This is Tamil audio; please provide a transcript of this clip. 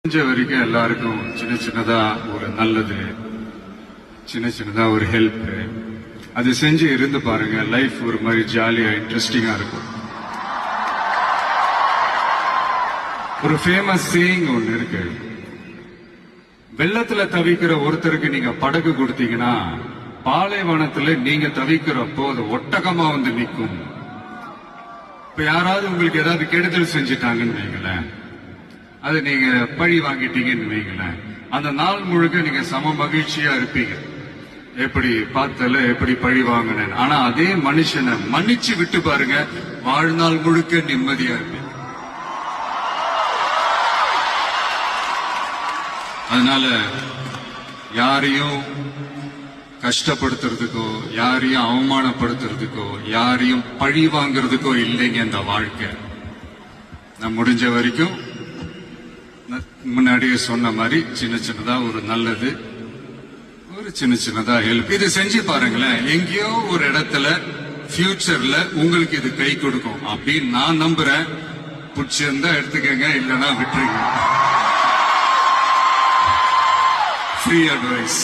வரைக்கும் எல்லாருக்கும் சின்ன சின்னதா ஒரு நல்லது, சின்ன சின்னதா ஒரு ஹெல்ப் அது செஞ்சு இருந்து பாருங்க. லைஃப் ஒரு மாதிரி ஜாலியா இன்ட்ரெஸ்டிங்கா இருக்கும். ஒரு ஃபேமஸ் சேயிங் ஒன்னு இருக்கு, வெள்ளத்துல தவிக்கிற ஒருத்தருக்கு நீங்க படகு கொடுத்தீங்கன்னா பாலைவனத்துல நீங்க தவிக்கிறப்போ அது ஒட்டகமா வந்து நிற்கும். இப்ப யாராவது உங்களுக்கு ஏதாவது கெடுதல் செஞ்சுட்டாங்கன்னு வைங்களேன், அது நீங்க பழி வாங்கிட்டீங்கன்னு வைங்களேன், அந்த நாள் முழுக்க நீங்க சம மகிழ்ச்சியா இருப்பீங்க. எப்படி பார்த்தல, எப்படி பழி வாங்கினேன். ஆனா அதே மனுஷனை மன்னிச்சு விட்டு பாருங்க, வாழ்நாள் முழுக்க நிம்மதியா இருப்பீங்க. அதனால யாரையும் கஷ்டப்படுத்துறதுக்கோ, யாரையும் அவமானப்படுத்துறதுக்கோ, யாரையும் பழி வாங்குறதுக்கோ இல்லைங்க இந்த வாழ்க்கை. நான் முடிஞ்ச வரைக்கும் முன்னாடியே சொன்ன மாதிரி சின்ன சின்னதா ஒரு நல்லது, ஒரு சின்ன சின்னதா ஹெல்ப், இது செஞ்சு பாருங்களேன். எங்கேயோ ஒரு இடத்துல ஃபியூச்சர்ல உங்களுக்கு இது கை கொடுக்கும் அப்படின்னு நான் நம்புறேன். பிடிச்சிருந்தா எடுத்துக்கங்க, இல்லைன்னா விட்டுருங்க. Free advice.